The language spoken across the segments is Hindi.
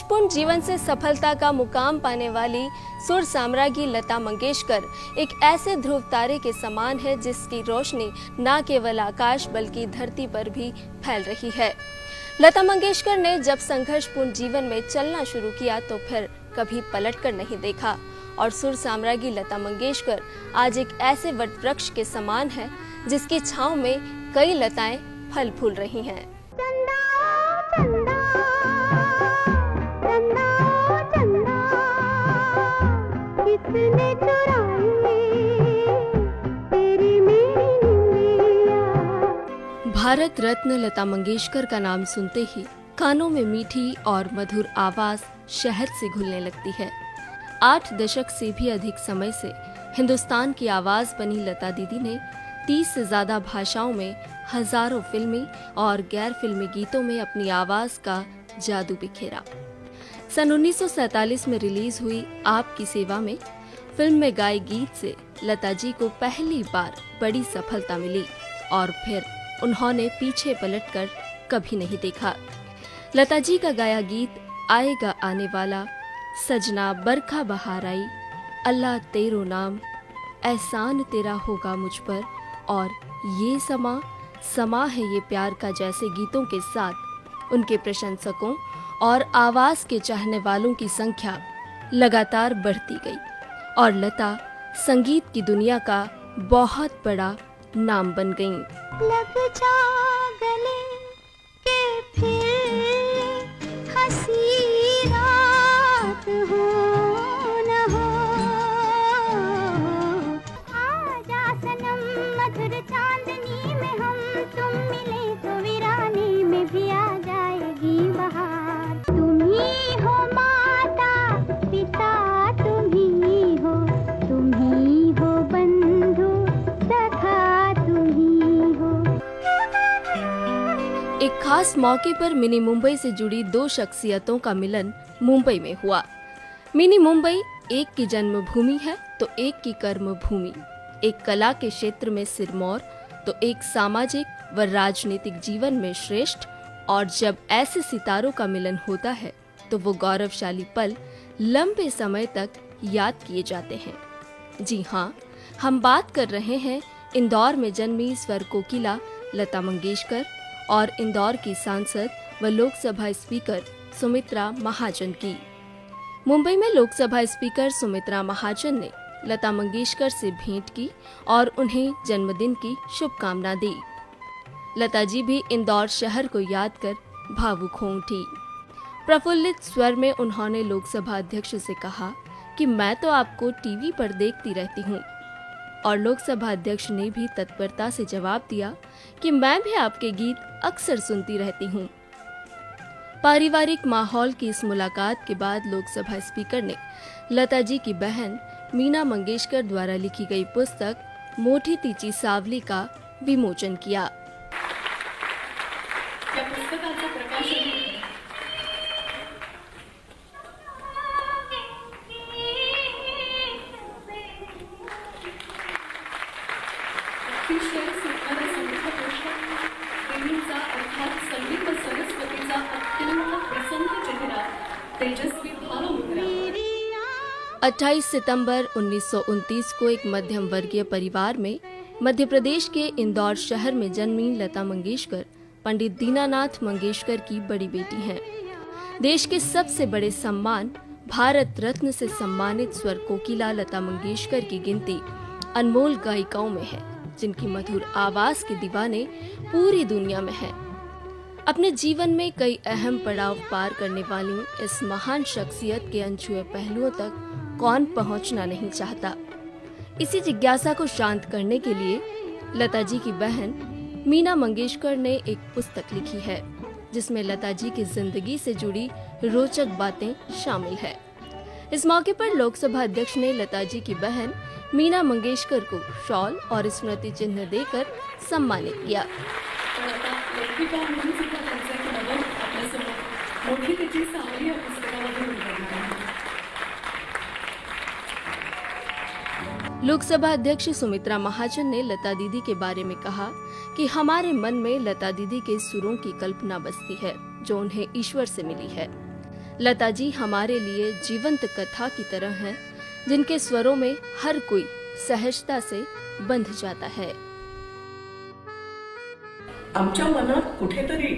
संघर्षपूर्ण जीवन से सफलता का मुकाम पाने वाली सुर साम्राज्ञी लता मंगेशकर एक ऐसे ध्रुव तारे के समान है जिसकी रोशनी न केवल आकाश बल्कि धरती पर भी फैल रही है। लता मंगेशकर ने जब संघर्षपूर्ण जीवन में चलना शुरू किया तो फिर कभी पलटकर नहीं देखा और सुर साम्राज्ञी लता मंगेशकर आज एक ऐसे वट वृक्ष के समान है जिसकी छांव में कई लताएं फल फूल रही हैं। भारत रत्न लता मंगेशकर का नाम सुनते ही कानों में मीठी और मधुर आवाज शहद से घुलने लगती है। 8 दशक से भी अधिक समय से हिंदुस्तान की आवाज बनी लता दीदी ने 30 से ज्यादा भाषाओं में हजारों फिल्मी और गैर फिल्मी गीतों में अपनी आवाज का जादू बिखेरा। सन 1947 में रिलीज हुई आपकी सेवा में फिल्म में गाए गीत से लता जी को पहली बार बड़ी सफलता मिली और फिर उन्होंने पीछे पलटकर कभी नहीं देखा। लता जी का गाया गीत आएगा आने वाला, सजना बरखा बहार आई, अल्लाह तेरो नाम, एहसान तेरा होगा मुझ पर और ये समा है ये प्यार का जैसे गीतों के साथ उनके प्रशंसकों और आवाज के चाहने वालों की संख्या लगातार बढ़ती गई और लता संगीत की दुनिया का बहुत बड़ा नाम बन गईं। लग जा गले के फिर हंसी रात हो न हो, आजा सनम मधुर चांदनी में हम तुम मिले तो वीरानी में भी आ जाएगी बहार। तुम ही हो माता पिता, तुम ही हो बंधु सखा, तुम ही हो। एक खास मौके पर मिनी मुंबई से जुड़ी 2 शख्सियतों का मिलन मुंबई में हुआ। मिनी मुंबई एक की जन्मभूमि है तो एक की कर्म भूमि, एक कला के क्षेत्र में सिरमौर तो एक सामाजिक व राजनीतिक जीवन में श्रेष्ठ। और जब ऐसे सितारों का मिलन होता है तो वो गौरवशाली पल लंबे समय तक याद किए जाते हैं। जी हाँ, हम बात कर रहे हैं इंदौर में जन्मी स्वर कोकिला लता मंगेशकर और इंदौर की सांसद व लोकसभा स्पीकर सुमित्रा महाजन की। मुंबई में लोकसभा स्पीकर सुमित्रा महाजन ने लता मंगेशकर से भेंट की और उन्हें जन्मदिन की शुभकामना दी। लता जी भी इंदौर शहर को याद कर भावुक हो उठी। प्रफुल्लित स्वर में उन्होंने लोकसभा अध्यक्ष से कहा कि मैं तो आपको टीवी पर देखती रहती हूँ, और लोकसभा अध्यक्ष ने भी तत्परता से जवाब दिया कि मैं भी आपके गीत अक्सर सुनती रहती हूँ। पारिवारिक माहौल की इस मुलाकात के बाद लोकसभा स्पीकर ने लता जी की बहन मीना मंगेशकर द्वारा लिखी गई पुस्तक मोठी तीची सावली का विमोचन किया। पुस्तकाचं प्रकाशन अतिशय सुंदर संगीतकोश, देवीचा अर्थात संगीत सरस्वतीचा अत्यंत प्रसन्न चेहरा, तेजस्वी भावमुद्रा। 28 सितंबर 1929 को एक मध्यम वर्गीय परिवार में मध्य प्रदेश के इंदौर शहर में जन्मी लता मंगेशकर पंडित दीनानाथ मंगेशकर की बड़ी बेटी हैं। देश के सबसे बड़े सम्मान भारत रत्न से सम्मानित स्वर कोकिला लता मंगेशकर की गिनती अनमोल गायिकाओं में है, जिनकी मधुर आवाज के दीवाने पूरी दुनिया में हैं। अपने जीवन में कई अहम पड़ाव पार करने वाली इस महान शख्सियत के अनछुए पहलुओं तक कौन पहुंचना नहीं चाहता। इसी जिज्ञासा को शांत करने के लिए लता जी की बहन मीना मंगेशकर ने एक पुस्तक लिखी है, जिसमें लता जी की जिंदगी से जुड़ी रोचक बातें शामिल है। इस मौके पर लोकसभा अध्यक्ष ने लता जी की बहन मीना मंगेशकर को शॉल और स्मृति चिन्ह देकर सम्मानित किया। लोकसभा अध्यक्ष सुमित्रा महाजन ने लता दीदी के बारे में कहा कि हमारे मन में लता दीदी के सुरों की कल्पना बसती है जो उन्हें ईश्वर से मिली है। लता जी हमारे लिए जीवंत कथा की तरह हैं, जिनके स्वरों में हर कोई सहजता से बंध जाता है। आमच्या मनात कुठेतरी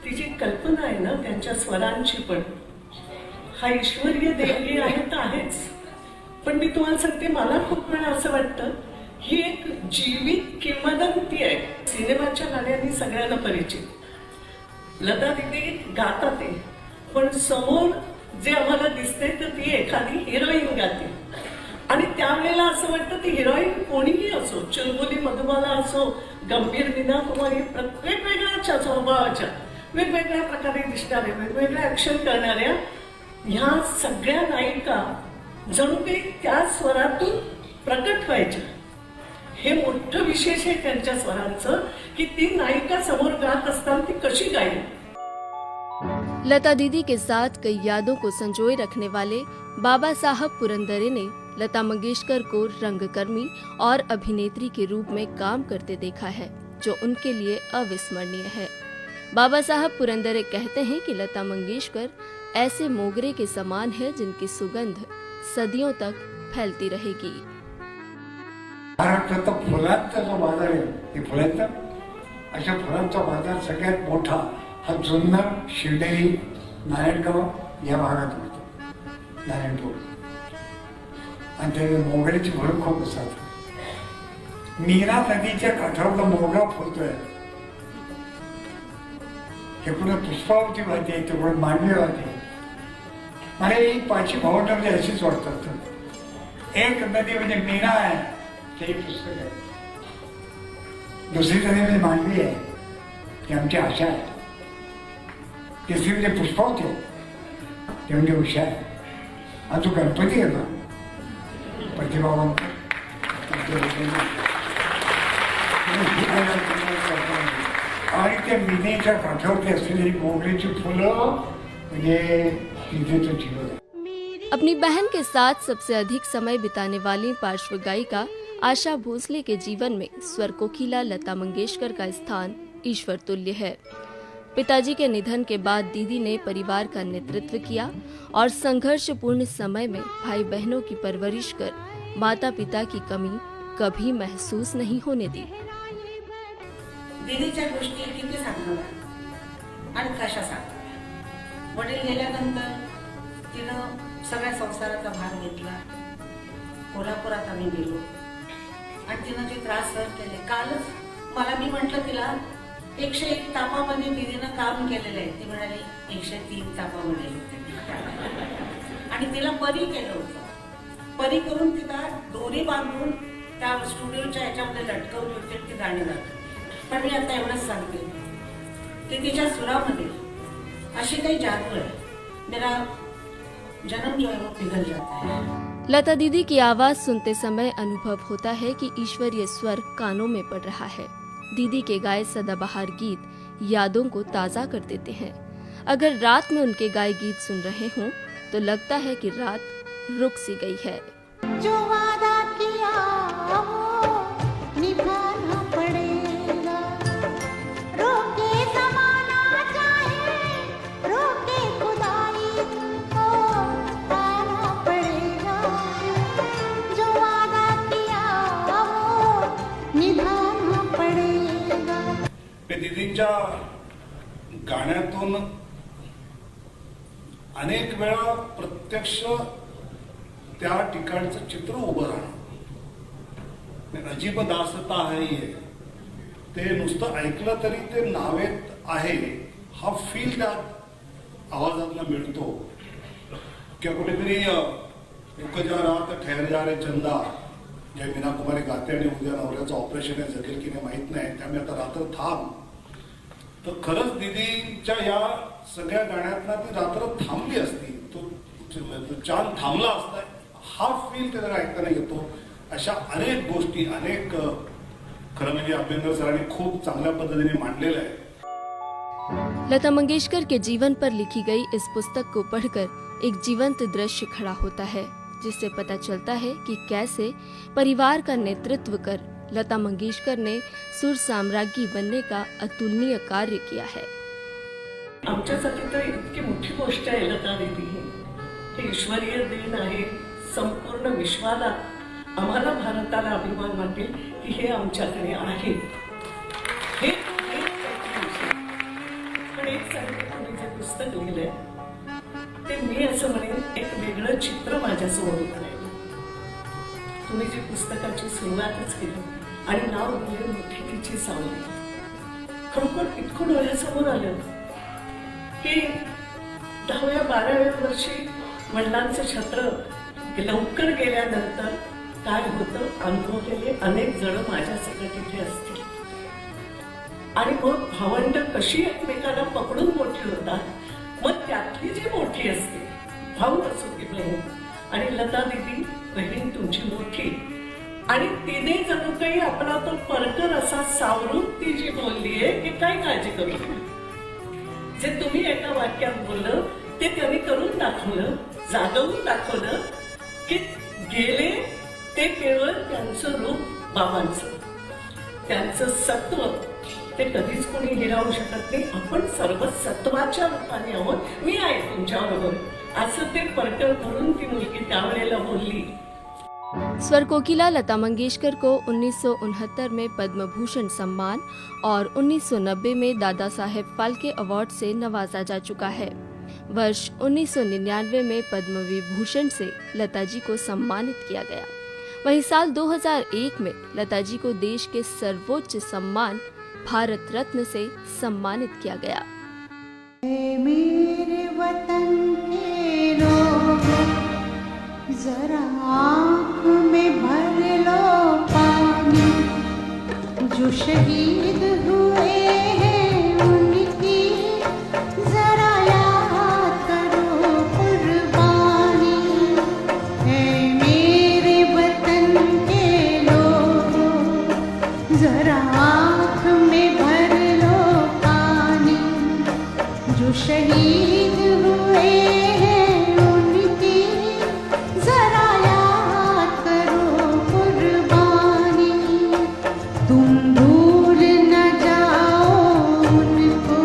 ती जी कल्पना आहे ना त्यांच्या स्वरांची पण हा ईश्वरीय देणगी आहे तर आहेच, पण मी तुम्हाला सांगते मला खूप वेळा असं वाटतं ही एक जीवित किंवदंती आहे. सिनेमाच्या गाण्यांनी सगळ्यांना परिचित, लता दीदी गातात आहे, पण समोर जे आम्हाला दिसते तर ती एखादी हिरोईन गाते आणि त्यावेळेला असं वाटतं ती हिरोईन कोणीही असो, चुलबुली मधुबाला असो, गंभीर मीना कुमारी, वेगवेगळ्या स्वभावाच्या वेगवेगळ्या प्रकारे दिसणाऱ्या वेगवेगळ्या ऍक्शन करणाऱ्या ह्या सगळ्या नायिका जणू काही त्या स्वरातून प्रकट व्हायच्या. हे मोठं विशेष आहे त्यांच्या स्वरांचं की ती नायिका समोर गात असताना ती कशी गाईल. लता दीदी के साथ कई यादों को संजोए रखने वाले बाबा साहब पुरंदरे ने लता मंगेशकर को रंगकर्मी और अभिनेत्री के रूप में काम करते देखा है, जो उनके लिए अविस्मरणीय है. बाबा साहब पुरंदरे कहते हैं कि लता मंगेशकर ऐसे मोगरे के समान है जिनकी सुगंध सदियों तक फैलती रहेगी. महाराष्ट्रात फुलांचा जो बाजार आहे, हे फुलांचा अशा फुलांचा बाजार सगळ्यात मोठा हा जुन्नर, शिवनेरी, नारायणगाव या भागात होतो. नारायणपूर आणि ते मोगऱ्याची फुलं खूप असतात. मीरा नदीच्या काठावर मोगरा फुलतोय, हे पुढे पुष्पावती वाहते, तिकडे मांडवी वाहते. मला ही पाचही भावंड म्हणजे अशीच वाटतात. एक नदी म्हणजे मीरा आहे, ते पुस्तक आहे. दुसरी नदी म्हणजे मांडवी आहे, ती आमची आशा आहे. तिसरी म्हणजे पुष्पावती आहे, ते म्हणजे उषा आहे. आणि जो गणपती आहे ना प्रतिभावंत, आणि त्या मिनेच्या काठावरती असलेली मोगऱ्याची फुलं म्हणजे तिथेचं जीवन आहे. अपनी बहन के साथ सबसे अधिक समय बिताने वाली पार्श्व गायिका आशा भोसले के जीवन में स्वर कोकिला लता मंगेशकर का स्थान ईश्वर तुल्य है. पिताजी के निधन के बाद दीदी ने परिवार का नेतृत्व किया और संघर्षपूर्ण समय में भाई बहनों की परवरिश कर माता पिता की कमी कभी महसूस नहीं होने दी. दीदीच्या गोष्टी किती सांगणार आणि कशा सांगणार. वडील गेल्यानंतर तिनं सगळ्या संसाराचा भार घेतला. कोल्हापुरात आम्ही गेलो आणि तिनं जे त्रास सहन केले. कालच मला मी म्हटलं तिला 101 तापामध्ये दीदीनं काम केलेलं आहे. ती म्हणाली 103 तापामध्ये आणि तिला परी केलं होतं. परी करून तिला दोरी बांधून त्या स्टुडिओच्या ह्याच्यामध्ये लटकवली होती, ती गाणी गात. पण मी आता एवढंच सांगते की तिच्या सुरामध्ये अशी काही जादू आहे, मेरा जन्म जो है वो पिघल जाता है. लता दीदी की आवाज सुनते समय अनुभव होता है कि ईश्वरीय स्वर कानों में पड़ रहा है. दीदी के गाए सदाबहार गीत यादों को ताज़ा कर देते हैं. अगर रात में उनके गाए गीत सुन रहे हों तो लगता है कि रात रुक सी गई है. जो वादा किया वो निभाना पड़ेगा, रोके ज़माना चाहे रोके खुदाई को आना पड़ेगा. जो वादा किया वो निभाना पड़ेगा. ते दीदींच्या गाण्यातून अनेक वेळा प्रत्यक्ष त्या ठिकाणचं चित्र उभं राहणं. अजीब दास्ता आहे ये, ते नुसतं ऐकलं तरी ते नावेत आहे हा फील त्या आवाजातला मिळतो. किंवा कुठेतरी रुक जा रात ठहर जा रे चंदा, जे मीना कुमारी गाते आणि उद्या नवऱ्याचं ऑपरेशन आहे, जगेल की नाही माहित नाही, त्यामुळे आता रात्र थांब. तर खरंच दीदीच्या या सगळ्या गाण्यातला ती रात्र थांबली असती, तो चांद थांबला असता, हा फील त्याला ऐकताना येतो. अशा अनेक गोष्टी, अनेक खरं म्हणजे अभ्यंकर सरांनी खूप चांगल्या पद्धतीने मांडलेलं आहे. लता मंगेशकर के जीवन पर लिखी गई इस पुस्तक को पढ़कर एक जीवंत दृश्य खड़ा होता है, जिससे पता चलता है कि कैसे परिवार का नेतृत्व कर लता मंगेशकर ने सुर साम्राज्ञी बनने का अतुलनीय कार्य किया है. आमच्यासाठी तर इतकी मोठी गोष्ट आहे लता दीदी. हे ईश्वरीय देण आहे. संपूर्ण विश्वाला, आम्हाला भारताला अभिमान वाटेल की हे आमच्याकडे आहे. हे पण एक सांगते, तुम्ही जे पुस्तक लिहिलंय ते मी असं म्हणेन एक वेगळं चित्र माझ्यासमोर उभं राहिलं. तुम्ही जी पुस्तकाची सुरुवातच केली आणि नाव दिले मोठी तिची सावली. खरोखर इतकं डोळ्यासमोर आलं की 10व्या-12व्या वर्षी वडिलांचं छत्र लवकर गेल्यानंतर काय होतं अनुभवलेले अनेक जण माझ्या सगळं तिथे असतील. आणि मग भावंड कशी एकमेकांना पकडून मोठी होतात. मग त्यातली जी मोठी असते, भाऊ असो की बहीण, आणि लता दीदी बहीण तुमची मोठी, आणि तिने जणू काही आपला तो परकर असा सावरून ती जी बोललीये की काय काळजी करू नका. जे तुम्ही एका वाक्यात बोललं ते त्यांनी करून दाखवलं, जागवून दाखवलं की गेले ते केवळ त्यांचं रूप बाबांचं, त्यांचं सत्व ते कधीच कोणी हिरावू शकत नाही. आपण सर्व सत्वाच्या रूपाने आहोत. मी आहे तुमच्याबरोबर असं ते परकर करून ती मुलगी त्यावेळेला बोलली. स्वर कोकिला लता मंगेशकर को 1969 में पद्म भूषण सम्मान और 1990 में दादा साहेब फाल्के अवार्ड से नवाजा जा चुका है. वर्ष 1999 में पद्म विभूषण से लता जी को सम्मानित किया गया. वहीं साल 2001 में लता जी को देश के सर्वोच्च सम्मान भारत रत्न से सम्मानित किया गया. मेरे वतन के लोगों, जरा आँख में भर लो पानी. जो शहीद हुए हैं उनकी जरा याद करो कुर्बानी. है मेरे वतन के लोगों, जरा आँख में भर लो पानी. जो शहीद हुए हैं उनकी जरा याद करो कुर्बानी. तुम भूल न जाओ उनको,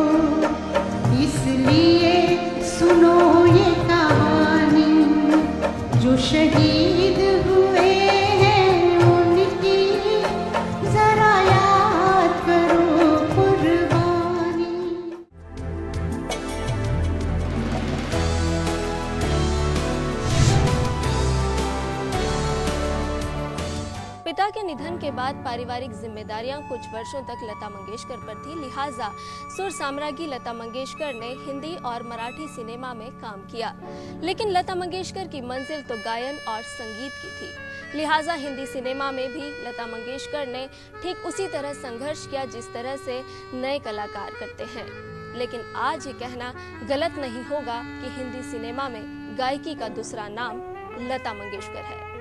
इसलिए सुनो ये कहानी. जो शहीद हुए हैं उनकी जरा याद करो कुर्बानी. पिता के निधन के बाद पारिवारिक जिम्मेदारियां कुछ वर्षों तक लता मंगेशकर पर थी. लिहाजा सुर साम्राज्ञी लता मंगेशकर ने हिंदी और मराठी सिनेमा में काम किया. लेकिन लता मंगेशकर की मंजिल तो गायन और संगीत की थी. लिहाजा हिंदी सिनेमा में भी लता मंगेशकर ने ठीक उसी तरह संघर्ष किया जिस तरह से नए कलाकार करते हैं. लेकिन आज ये कहना गलत नहीं होगा कि हिंदी सिनेमा में गायकी का दूसरा नाम लता मंगेशकर है.